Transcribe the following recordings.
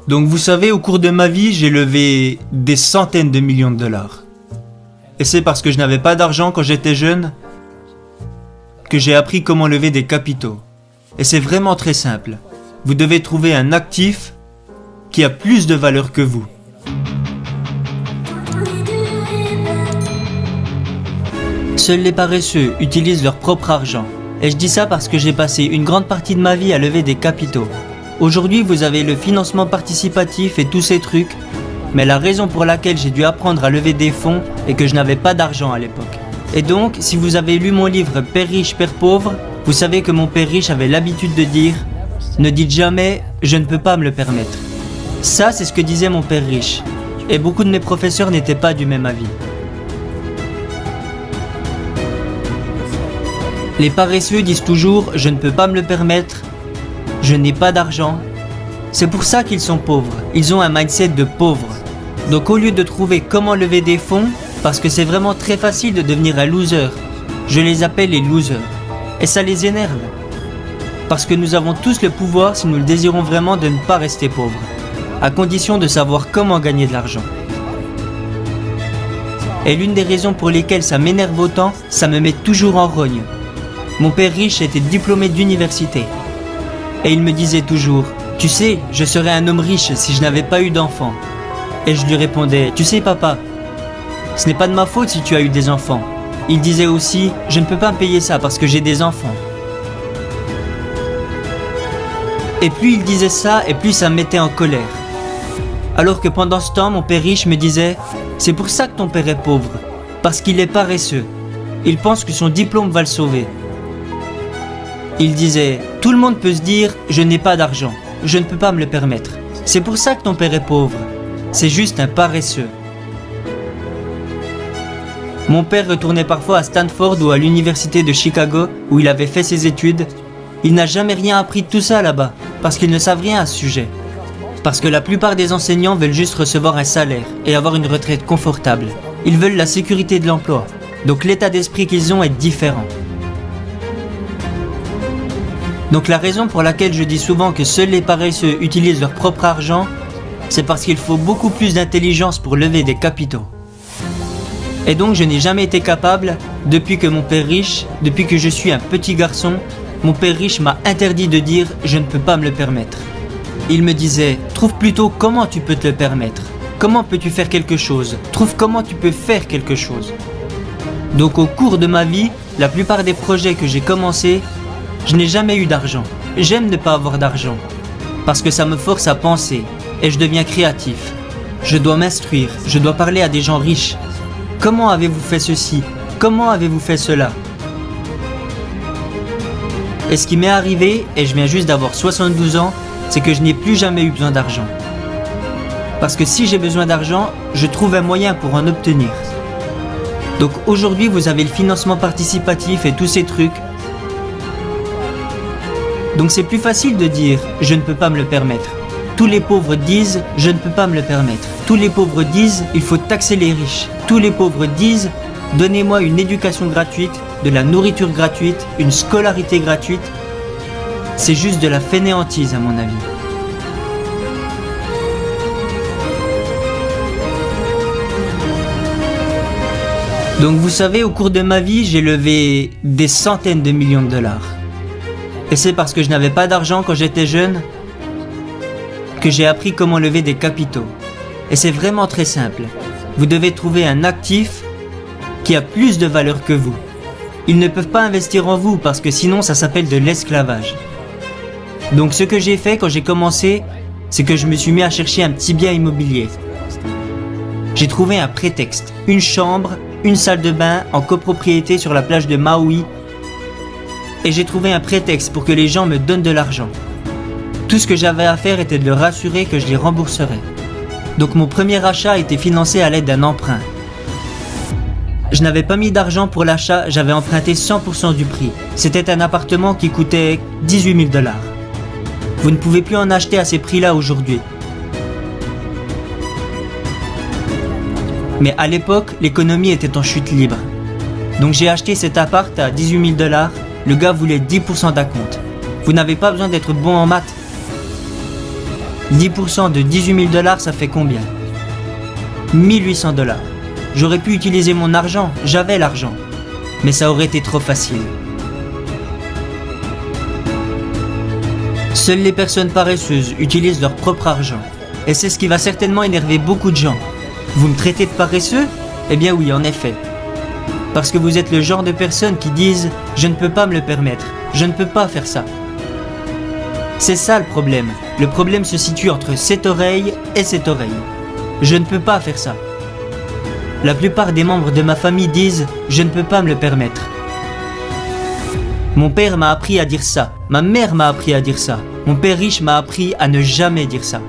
Donc vous savez, au cours de ma vie, j'ai levé des centaines de millions de dollars. Et c'est parce que je n'avais pas d'argent quand j'étais jeune que j'ai appris comment lever des capitaux. Et c'est vraiment très simple. Vous devez trouver un actif qui a plus de valeur que vous. Seuls les paresseux utilisent leur propre argent. Et je dis ça parce que j'ai passé une grande partie de ma vie à lever des capitaux. Aujourd'hui, vous avez le financement participatif et tous ces trucs, mais la raison pour laquelle j'ai dû apprendre à lever des fonds est que je n'avais pas d'argent à l'époque. Et donc, si vous avez lu mon livre « Père riche, Père pauvre », vous savez que mon père riche avait l'habitude de dire « Ne dites jamais « je ne peux pas me le permettre ». Ça, c'est ce que disait mon père riche. Et beaucoup de mes professeurs n'étaient pas du même avis. Les paresseux disent toujours « je ne peux pas me le permettre », « je n'ai pas d'argent ». C'est pour ça qu'ils sont pauvres, ils ont un mindset de pauvre. Donc au lieu de trouver comment lever des fonds, parce que c'est vraiment très facile de devenir un loser, je les appelle les losers. Et ça les énerve. Parce que nous avons tous le pouvoir, si nous le désirons vraiment, de ne pas rester pauvres, à condition de savoir comment gagner de l'argent. Et l'une des raisons pour lesquelles ça m'énerve autant, ça me met toujours en rogne. Mon père riche était diplômé d'université. Et il me disait toujours « Tu sais, je serais un homme riche si je n'avais pas eu d'enfants. » Et je lui répondais « Tu sais papa, ce n'est pas de ma faute si tu as eu des enfants. » Il disait aussi « Je ne peux pas me payer ça parce que j'ai des enfants. » Et plus il disait ça, et plus ça me mettait en colère. Alors que pendant ce temps, mon père riche me disait « C'est pour ça que ton père est pauvre, parce qu'il est paresseux. Il pense que son diplôme va le sauver. » Il disait « Tout le monde peut se dire « Je n'ai pas d'argent, je ne peux pas me le permettre. C'est pour ça que ton père est pauvre. C'est juste un paresseux. » Mon père retournait parfois à Stanford ou à l'université de Chicago où il avait fait ses études. Il n'a jamais rien appris de tout ça là-bas, parce qu'ils ne savent rien à ce sujet. Parce que la plupart des enseignants veulent juste recevoir un salaire et avoir une retraite confortable. Ils veulent la sécurité de l'emploi. Donc l'état d'esprit qu'ils ont est différent. Donc la raison pour laquelle je dis souvent que seuls les paresseux utilisent leur propre argent, c'est parce qu'il faut beaucoup plus d'intelligence pour lever des capitaux. Et donc je n'ai jamais été capable, depuis que mon père riche, depuis que je suis un petit garçon, mon père riche m'a interdit de dire « je ne peux pas me le permettre ». Il me disait « trouve plutôt comment tu peux te le permettre. Comment peux-tu faire quelque chose? Trouve comment tu peux faire quelque chose. » Donc au cours de ma vie, la plupart des projets que j'ai commencés, je n'ai jamais eu d'argent. J'aime ne pas avoir d'argent, parce que ça me force à penser, et je deviens créatif. Je dois m'instruire, je dois parler à des gens riches. Comment avez-vous fait ceci? Comment avez-vous fait cela? Et ce qui m'est arrivé, et je viens juste d'avoir 72 ans, c'est que je n'ai plus jamais eu besoin d'argent. Parce que si j'ai besoin d'argent, je trouve un moyen pour en obtenir. Donc aujourd'hui, vous avez le financement participatif et tous ces trucs. Donc c'est plus facile de dire « je ne peux pas me le permettre ». Tous les pauvres disent « je ne peux pas me le permettre ». Tous les pauvres disent « il faut taxer les riches ». Tous les pauvres disent « donnez-moi une éducation gratuite, de la nourriture gratuite, une scolarité gratuite ». C'est juste de la fainéantise à mon avis. Donc vous savez, au cours de ma vie, j'ai levé des centaines de millions de dollars. Et c'est parce que je n'avais pas d'argent quand j'étais jeune que j'ai appris comment lever des capitaux. Et c'est vraiment très simple. Vous devez trouver un actif qui a plus de valeur que vous. Ils ne peuvent pas investir en vous parce que sinon ça s'appelle de l'esclavage. Donc ce que j'ai fait quand j'ai commencé, c'est que je me suis mis à chercher un petit bien immobilier. J'ai trouvé un prétexte, une chambre, une salle de bain en copropriété sur la plage de Maui. Et j'ai trouvé un prétexte pour que les gens me donnent de l'argent. Tout ce que j'avais à faire était de leur assurer que je les rembourserais. Donc mon premier achat a été financé à l'aide d'un emprunt. Je n'avais pas mis d'argent pour l'achat, j'avais emprunté 100% du prix. C'était un appartement qui coûtait 18 000 $. Vous ne pouvez plus en acheter à ces prix-là aujourd'hui. Mais à l'époque, l'économie était en chute libre. Donc j'ai acheté cet appart à 18 000 $. Le gars voulait 10% d'acompte. Vous n'avez pas besoin d'être bon en maths. 10% de 18 000 $, ça fait combien? 1800 $. J'aurais pu utiliser mon argent, j'avais l'argent. Mais ça aurait été trop facile. Seules les personnes paresseuses utilisent leur propre argent. Et c'est ce qui va certainement énerver beaucoup de gens. Vous me traitez de paresseux? Eh bien oui, en effet. Parce que vous êtes le genre de personnes qui disent « Je ne peux pas me le permettre, je ne peux pas faire ça ». C'est ça le problème. Le problème se situe entre cette oreille et cette oreille. Je ne peux pas faire ça. La plupart des membres de ma famille disent « Je ne peux pas me le permettre ». Mon père m'a appris à dire ça. Ma mère m'a appris à dire ça. Mon père riche m'a appris à ne jamais dire ça.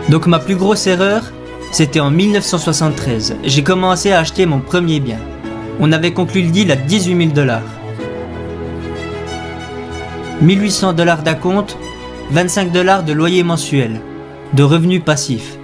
Donc ma plus grosse erreur, c'était en 1973. J'ai commencé à acheter mon premier bien. On avait conclu le deal à 18 000 $. 1800 $ d'acompte, 25 $ de loyer mensuel, de revenus passifs.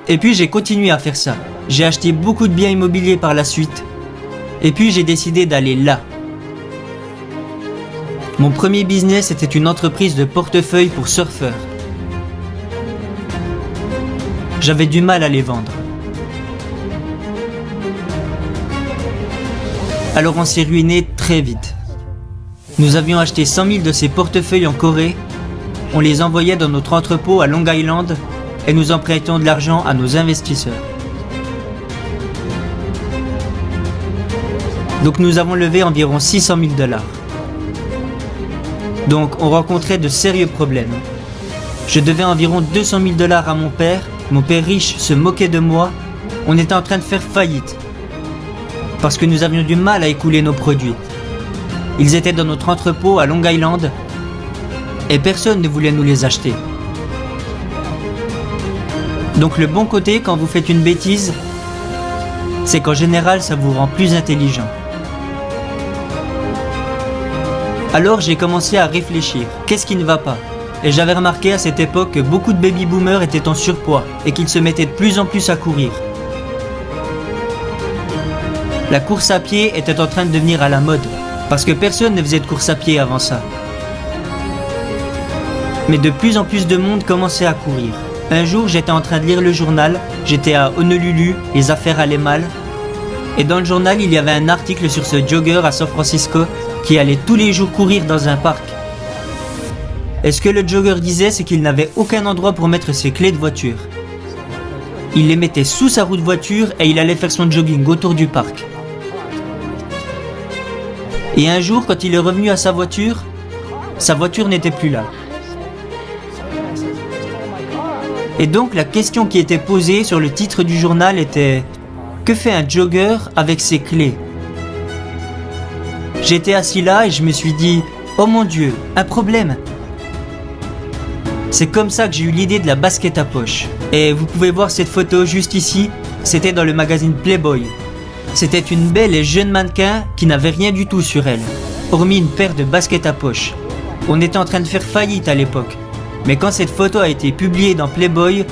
Et puis j'ai continué à faire ça. J'ai acheté beaucoup de biens immobiliers par la suite. Et puis j'ai décidé d'aller là. Mon premier business était une entreprise de portefeuille pour surfeurs. J'avais du mal à les vendre. Alors on s'est ruiné très vite. Nous avions acheté 100 000 de ces portefeuilles en Corée. On les envoyait dans notre entrepôt à Long Island et nous empruntions de l'argent à nos investisseurs. Donc nous avons levé environ 600 000 $. Donc on rencontrait de sérieux problèmes. Je devais environ 200 000 $ à mon père. Mon père riche se moquait de moi. On était en train de faire faillite. Parce que nous avions du mal à écouler nos produits. Ils étaient dans notre entrepôt à Long Island. Et personne ne voulait nous les acheter. Donc le bon côté quand vous faites une bêtise, c'est qu'en général ça vous rend plus intelligent. Alors j'ai commencé à réfléchir, qu'est-ce qui ne va pas? Et j'avais remarqué à cette époque que beaucoup de baby-boomers étaient en surpoids et qu'ils se mettaient de plus en plus à courir. La course à pied était en train de devenir à la mode, parce que personne ne faisait de course à pied avant ça. Mais de plus en plus de monde commençait à courir. Un jour, j'étais en train de lire le journal, j'étais à Honolulu, les affaires allaient mal. Et dans le journal, il y avait un article sur ce jogger à San Francisco qui allait tous les jours courir dans un parc. Et ce que le jogger disait, c'est qu'il n'avait aucun endroit pour mettre ses clés de voiture. Il les mettait sous sa roue de voiture et il allait faire son jogging autour du parc. Et un jour, quand il est revenu à sa voiture n'était plus là. Et donc la question qui était posée sur le titre du journal était « Que fait un jogger avec ses clés ?» J'étais assis là et je me suis dit « Oh mon Dieu, un problème !» C'est comme ça que j'ai eu l'idée de la basket à poche. Et vous pouvez voir cette photo juste ici, c'était dans le magazine Playboy. C'était une belle et jeune mannequin qui n'avait rien du tout sur elle, hormis une paire de baskets à poche. On était en train de faire faillite à l'époque. Mais quand cette photo a été publiée dans Playboy,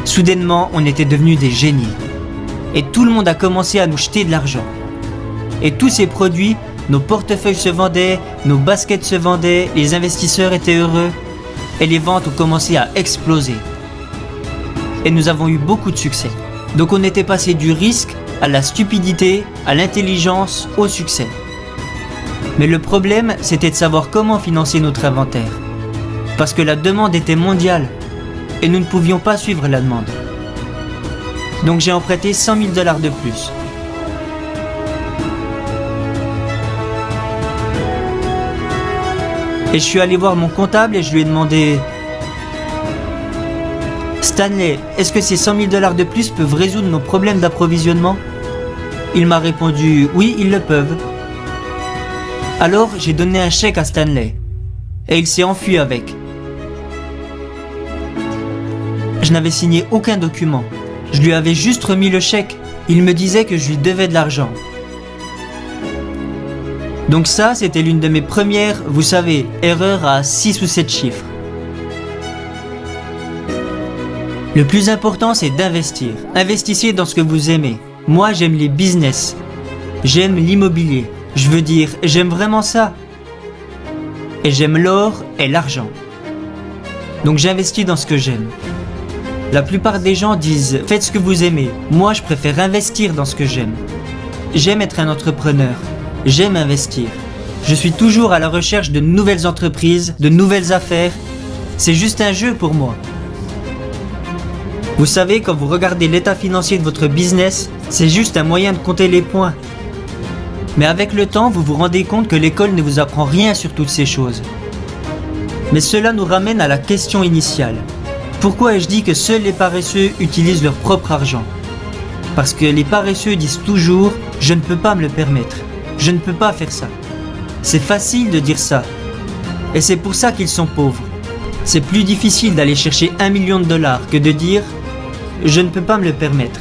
soudainement on était devenus des génies. Et tout le monde a commencé à nous jeter de l'argent. Et tous ces produits, nos portefeuilles se vendaient, nos baskets se vendaient, les investisseurs étaient heureux. Et les ventes ont commencé à exploser. Et nous avons eu beaucoup de succès. Donc on était passé du risque à la stupidité, à l'intelligence, au succès. Mais le problème, c'était de savoir comment financer notre inventaire. Parce que la demande était mondiale et nous ne pouvions pas suivre la demande. Donc j'ai emprunté 100 000 $ de plus. Et je suis allé voir mon comptable et je lui ai demandé « Stanley, est-ce que ces 100 000 $ de plus peuvent résoudre nos problèmes d'approvisionnement ?» Il m'a répondu « Oui, ils le peuvent. » Alors j'ai donné un chèque à Stanley et il s'est enfui avec. Je n'avais signé aucun document. Je lui avais juste remis le chèque. Il me disait que je lui devais de l'argent. Donc ça, c'était l'une de mes premières, vous savez, erreurs à 6 ou 7 chiffres. Le plus important, c'est d'investir. Investissez dans ce que vous aimez. Moi, j'aime les business. J'aime l'immobilier. Je veux dire, j'aime vraiment ça. et j'aime l'or et l'argent. Donc j'investis dans ce que j'aime. La plupart des gens disent « Faites ce que vous aimez ». Moi, je préfère investir dans ce que j'aime. J'aime être un entrepreneur. J'aime investir. Je suis toujours à la recherche de nouvelles entreprises, de nouvelles affaires. C'est juste un jeu pour moi. Vous savez, quand vous regardez l'état financier de votre business, c'est juste un moyen de compter les points. Mais avec le temps, vous vous rendez compte que l'école ne vous apprend rien sur toutes ces choses. Mais cela nous ramène à la question initiale. Pourquoi ai-je dit que seuls les paresseux utilisent leur propre argent ? Parce que les paresseux disent toujours « je ne peux pas me le permettre, je ne peux pas faire ça ». C'est facile de dire ça. Et c'est pour ça qu'ils sont pauvres. C'est plus difficile d'aller chercher $1 million que de dire « je ne peux pas me le permettre ».